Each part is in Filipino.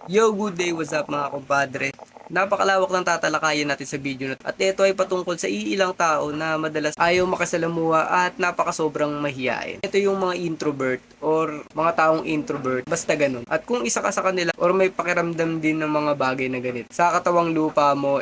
Yo, good day, what's up mga kumpadre? Napakalawak ng tatalakayin natin sa video na to. At ito ay patungkol sa iilang tao na madalas ayaw makasalamuha at napakasobrang mahiyain. Ito yung mga introvert or mga taong introvert, basta ganun. At kung isa ka sa kanila or may pakiramdam din ng mga bagay na ganito, sa katawang lupa mo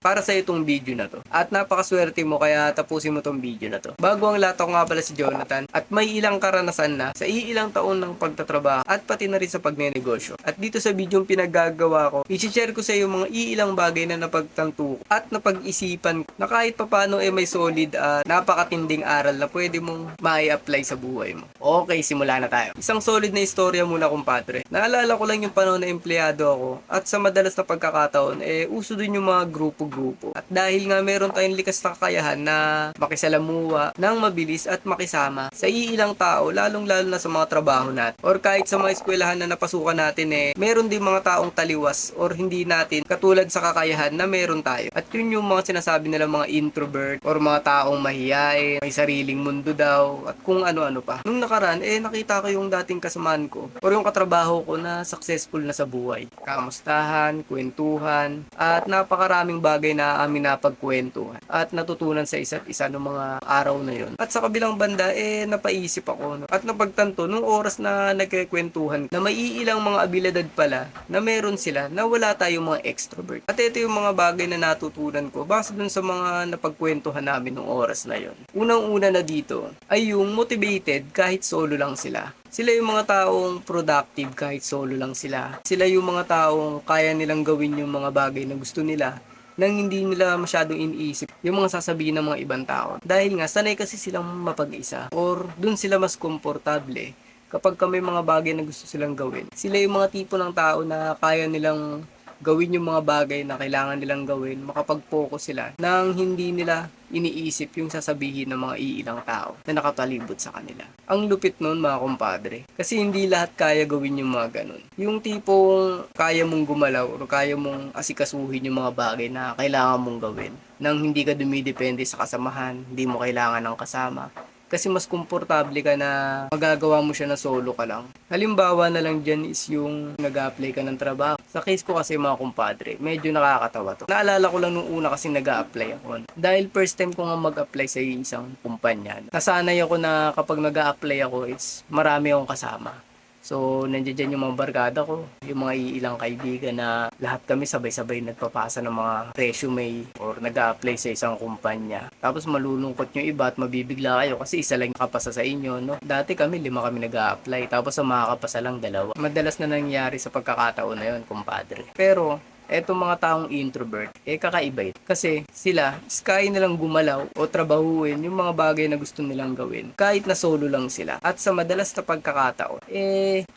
para sa itong video na to. At napakaswerte mo kaya tapusin mo tong video na to. Bago ang lahat, ako nga pala si Jonathan at may ilang karanasan na sa iilang taon ng pagtatrabaho at pati na rin sa pagnenegosyo. At dito sa video yung pinaggagawa ko, i-share ko sa iyo mga iilang bagay na napagtanto at napag-isipan na kahit papano may solid at napakatinding aral na pwede mong mai-apply sa buhay mo. Okay, simula na tayo. Isang solid na istorya muna kumpadre. Naalala ko lang yung panahon na empleyado ako at sa madalas na pagkakataon uso din yung mga grupo-grupo. At dahil nga meron tayong likas na kakayahan na makisalamuha ng mabilis at makisama sa iilang tao, lalong-lalo na sa mga trabaho natin or kahit sa mga eskwelahan na napasukan natin meron din mga taong taliwas or hindi natin katulad sa kakayahan na meron tayo. At yun yung mga sinasabi nila mga introvert or mga taong mahiyain, may sariling mundo daw at kung ano-ano pa. Nung nakaraan, nakita ko yung dating kasamahan ko or yung katrabaho ko na successful na sa buhay. Kamustahan, kwentuhan, at napakaraming bagay na amin napagkwentuhan at natutunan sa isa't isa ng mga araw na yon. At sa kabilang banda, napaisip ako at napagtanto nung oras na nagkikwentuhan na may iilang mga abilidad pala na meron sila na wala tayong mga extrovert. At ito yung mga bagay na natutunan ko base dun sa mga napagkwentuhan namin nung oras na yon. Unang-una na dito ay yung motivated kahit solo lang sila. Sila yung mga taong productive kahit solo lang sila. Sila yung mga taong kaya nilang gawin yung mga bagay na gusto nila nang hindi nila masyadong iniisip yung mga sasabihin ng mga ibang tao. Dahil nga, sanay kasi silang mapag-isa or dun sila mas komportable kapag may mga bagay na gusto silang gawin. Sila yung mga tipo ng tao na kaya nilang gawin yung mga bagay na kailangan nilang gawin, makapag-focus sila nang hindi nila iniisip yung sasabihin ng mga iilang tao na nakapalibot sa kanila. Ang lupit nun mga kumpadre, kasi hindi lahat kaya gawin yung mga ganun. Yung tipong kaya mong gumalaw o kaya mong asikasuhin yung mga bagay na kailangan mong gawin nang hindi ka dumidepende sa kasamahan, hindi mo kailangan ng kasama. Kasi mas komportable ka na magagawa mo siya na solo ka lang. Halimbawa na lang dyan is yung nag-a-apply ka ng trabaho. Sa case ko kasi mga kumpadre, medyo nakakatawa to. Naalala ko lang nung una kasi nag-a-apply ako. Dahil first time ko nga mag-apply sa isang kumpanya. Nasanay ako na kapag nag-a-apply ako is marami akong kasama. So, nandiyan dyan yung mga barkada ko, yung mga iilang kaibigan na lahat kami sabay-sabay nagpapasa ng mga resume or nag-a-apply sa isang kumpanya. Tapos malulungkot yung iba at mabibigla kayo kasi isa lang nakapasa sa inyo, no? Dati kami, 5 kami nag-a-apply, tapos ang makakapasa lang 2. Madalas na nangyari sa pagkakataon na yun, kumpadre. Pero, etong mga taong introvert, kakaiba ito. Kasi sila, kaya nilang gumalaw o trabahuin yung mga bagay na gusto nilang gawin. Kahit na solo lang sila. At sa madalas na pagkakataon,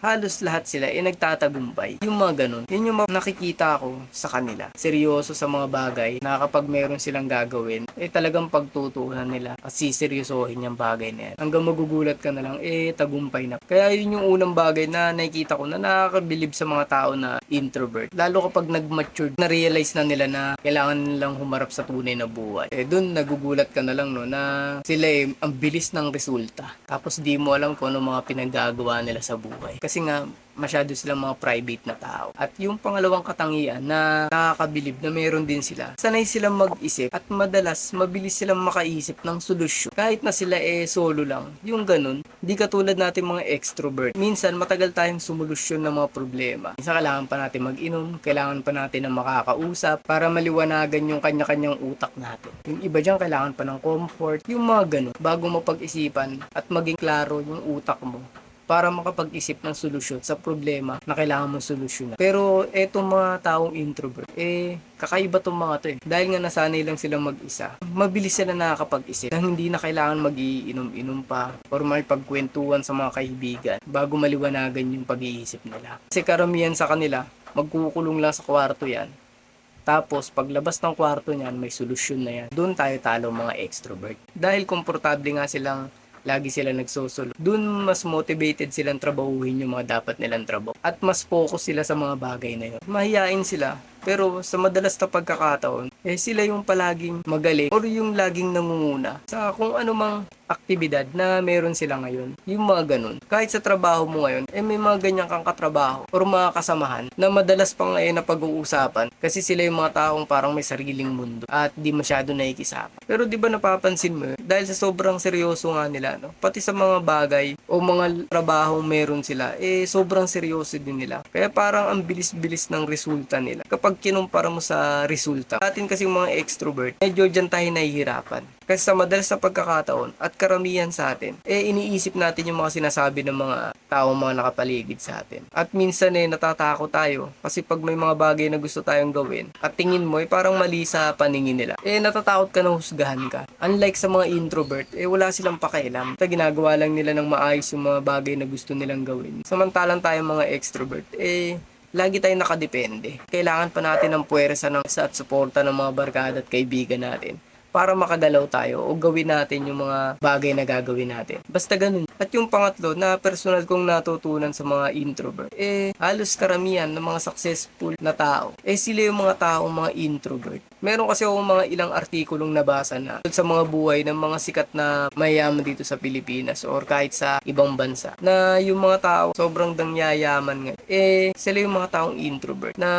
halos lahat sila, nagtatagumpay. Yung mga ganun. Yun yung nakikita ko sa kanila. Seryoso sa mga bagay na kapag meron silang gagawin, talagang pagtutunan nila at siseryosohin yung bagay na yan. Hanggang magugulat ka na lang, tagumpay na. Kaya yun yung unang bagay na nakikita ko na nakakabilib sa mga tao na introvert. Lalo kapag nag-mature, na-realize na nila na kailangan nilang humarap sa tunay na buhay. Doon nagugulat ka na lang na sila ang bilis ng resulta. Tapos di mo alam kung ano mga pinaggagawa nila sa buhay. Kasi nga, masyado silang mga private na tao. At yung pangalawang katangian na nakakabilib na meron din sila, sanay silang mag-isip at madalas mabilis silang makaisip ng solusyon. Kahit na sila solo lang. Yung ganun, di katulad natin mga extrovert. Minsan matagal tayong sumulusyon ng mga problema. Minsan kailangan pa natin mag-inom, kailangan pa natin ng makakausap para maliwanagan yung kanya-kanyang utak natin. Yung iba dyan kailangan pa ng comfort, yung mga ganun, bago mapag-isipan at maging klaro yung utak mo para makapag-isip ng solusyon sa problema na kailangan mong solusyonan. Pero etong mga taong introvert, kakaiba tong mga to Dahil nga nasanay lang silang mag-isa, mabilis sila nakakapag-isip na hindi na kailangan mag-iinom-inom pa or may pagkwentuhan sa mga kaibigan bago maliwanagan yung pag-iisip nila. Kasi karamihan sa kanila, magkukulong lang sa kwarto yan. Tapos, paglabas ng kwarto niyan, may solusyon na yan. Doon tayo talo mga extrovert. Dahil komportable nga silang lagi sila nagsosolo. Doon mas motivated silang trabahuhin yung mga dapat nilang trabaho. At mas focus sila sa mga bagay na yun. Mahiyain sila. Pero sa madalas na pagkakataon, sila yung palaging magaling or yung laging nangunguna sa kung anumang aktibidad na meron sila ngayon. Yung mga ganun. Kahit sa trabaho mo ngayon, may mga ganyan kang katrabaho or mga kasamahan na madalas pa ngayon na pag-uusapan kasi sila yung mga taong parang may sariling mundo at di masyado nakikisama. Pero di ba napapansin mo yun? Dahil sa sobrang seryoso nga nila, no? Pati sa mga bagay o mga trabahong meron sila, sobrang seryoso din nila. Kaya parang ang bilis-bilis ng resulta nila. Kapag kinumpara mo sa resulta, atin kasi yung mga extrovert, medyo dyan tayo nahihirapan. Kasi sa madalas na pagkakataon at karamihan sa atin, iniisip natin yung mga sinasabi ng mga taong mga nakapaligid sa atin. At minsan natatakot tayo kasi pag may mga bagay na gusto tayong gawin at tingin mo parang mali sa paningin nila, natatakot ka na husgahan ka. Unlike sa mga introvert, wala silang pakialam. Ginagawa lang nila ng maayos yung mga bagay na gusto nilang gawin. Samantalang tayo mga extrovert, lagi tayong nakadepende. Kailangan pa natin ng puwersa at suporta ng mga barkada at kaibigan natin para makagalaw tayo o gawin natin yung mga bagay na gagawin natin. Basta ganun. At yung pangatlo na personal kong natutunan sa mga introvert, halos karamihan ng mga successful na tao, sila yung mga taong mga introvert. Meron kasi ako mga ilang artikulong nabasa na sa mga buhay ng mga sikat na mayayaman dito sa Pilipinas or kahit sa ibang bansa na yung mga tao sobrang dangyayaman ngayon. Sila yung mga taong introvert na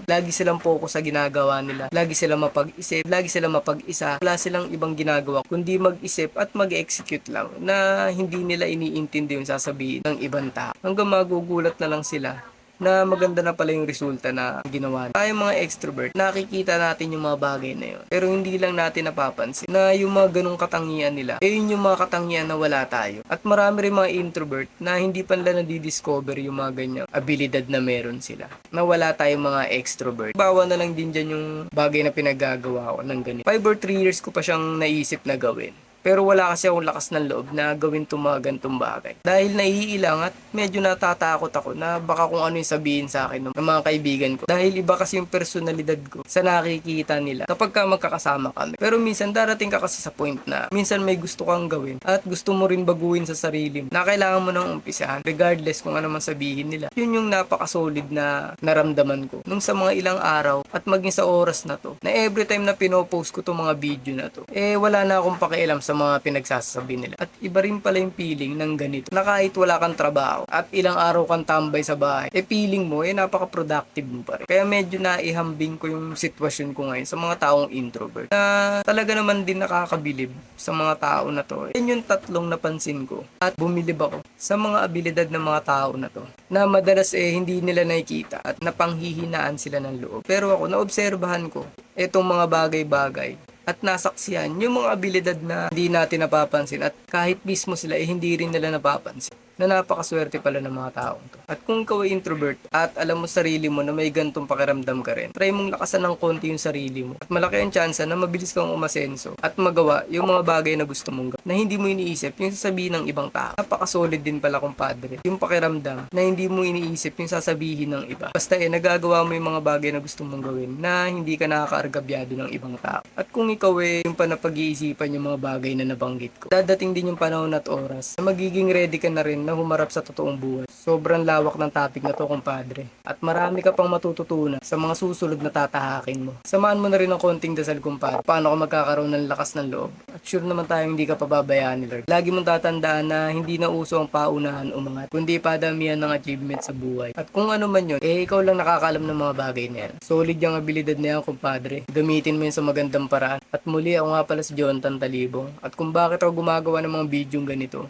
lagi silang focus sa ginagawa nila. Lagi silang mapag-isip, lagi silang mapag-isa. Wala silang ibang ginagawa kundi mag-isip at mag-execute lang na hindi nila iniintindi yung sasabihin ng ibang tao. Hanggang magugulat na lang sila na maganda na pala yung resulta na ginawa. Tayo mga extrovert, nakikita natin yung mga bagay na yun. Pero hindi lang natin napapansin na yung mga ganong katangian nila, yun yung mga katangian na wala tayo. At marami rin mga introvert na hindi pa nila nadidiscover yung mga ganyang abilidad na meron sila. Na wala tayong mga extrovert. Bawa na lang din dyan yung bagay na pinagagawa ko ng ganito. 5 or 3 years ko pa siyang naisip na gawin. Pero wala kasi akong lakas ng loob na gawin itong mga gantong bagay. Dahil naiilang at medyo natatakot ako na baka kung ano yung sabihin sa akin ng mga kaibigan ko. Dahil iba kasi yung personalidad ko sa nakikita nila kapag ka magkakasama kami. Pero minsan darating ka kasi sa point na minsan may gusto kang gawin at gusto mo rin baguhin sa sarili mo na kailangan mo nang umpisahan regardless kung ano man sabihin nila. Yun yung napaka-solid na naramdaman ko nung sa mga ilang araw at maging sa oras na to na every time na pinopost ko tong mga video na to, wala na akong pakialam sa mga pinagsasabi nila. At iba rin pala yung feeling ng ganito na kahit wala kang trabaho at ilang araw kang tambay sa bahay, feeling mo napaka-productive mo pa rin. Kaya medyo naihambing ko yung sitwasyon ko ngayon sa mga taong introvert na talaga naman din nakakabilib sa mga tao na to. Yan yung tatlong napansin ko at bumilib ako sa mga abilidad ng mga tao na to na madalas hindi nila nakikita at napanghihinaan sila ng loob. Pero ako, naobserbahan ko itong mga bagay-bagay at nasaksihan yung mga abilidad na hindi natin napapansin at kahit mismo sila hindi rin nila napapansin na napakaswerte pala ng mga taong to. At kung ikaw ay introvert at alam mo sarili mo na may gantong pakiramdam ka rin, try mong lakasan ng konti yung sarili mo at malaki ang tsansa na mabilis kang umasenso at magawa yung mga bagay na gusto mong gawin na hindi mo iniisip yung sasabihin ng ibang tao. Napakasolid din pala kumpadre yung pakiramdam na hindi mo iniisip yung sasabihin ng iba. Basta nagagawa mo yung mga bagay na gusto mong gawin na hindi ka nakakaargabyado ng ibang tao. At kung ikaw yung panapag-iisipan yung mga bagay na nabanggit ko, dadating din yung panahon at oras na magiging ready ka na rin na humarap sa totoong buhay. Sobrang lawak ng topic na to, kumpadre. At marami ka pang matututunan sa mga susunod na tatahakin mo. Samahan mo na rin ng konting dasal, kumpadre. Paano ka magkakaroon ng lakas ng loob? At sure naman tayong hindi ka pababayaan ni Lord. Lagi mong tatandaan na hindi na uso ang paunahan umangat, kundi padamihan ng achievement sa buhay. At kung ano man yun, ikaw lang nakakalam ng mga bagay na yan. Solid yung abilidad na yan, kumpadre. Gamitin mo yun sa magandang paraan. At muli, ako nga pala si Jonathan Talibong. At kung bakit ako gumagawa ng mga video ganito,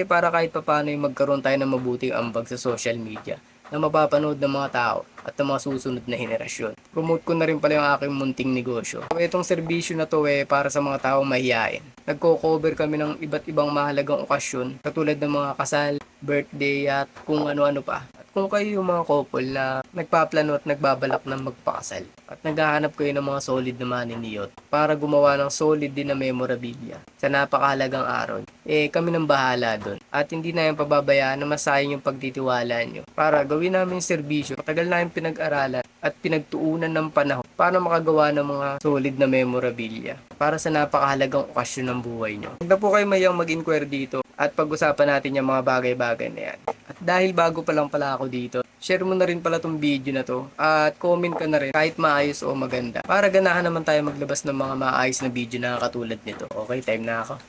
para kahit papaano yung magkaroon tayo ng mabuting ambag sa social media na mapapanood ng mga tao at ng mga susunod na henerasyon. Promote ko na rin pala yung aking munting negosyo. So, itong serbisyo na to para sa mga taong mahihain. Nagko-cover kami ng iba't ibang mahalagang okasyon katulad ng mga kasal, birthday at kung ano-ano pa. At kung kayo yung mga couple na nagpaplano at nagbabalak ng magpakasal at naghahanap kayo ng mga solid na maniniyot para gumawa ng solid din na memorabilia sa napakahalagang araw, kami nang bahala doon. At hindi na yung pababayaan na masayang yung pagtitiwala nyo para gawin namin yung serbisyo. Matagal na yung pinag-aralan at pinagtuunan ng panahon para makagawa ng mga solid na memorabilia para sa napakahalagang okasyon ng buhay nyo. Huwag na po kayo mayang mag-inquire dito at pag-usapan natin yung mga bagay-bagay na yan. At dahil bago pa lang pala ako dito, share mo na rin pala tong video na to at comment ka na rin kahit maayos o maganda para ganahan naman tayo maglabas ng mga maayos na video na katulad nito. Okay, time na ako.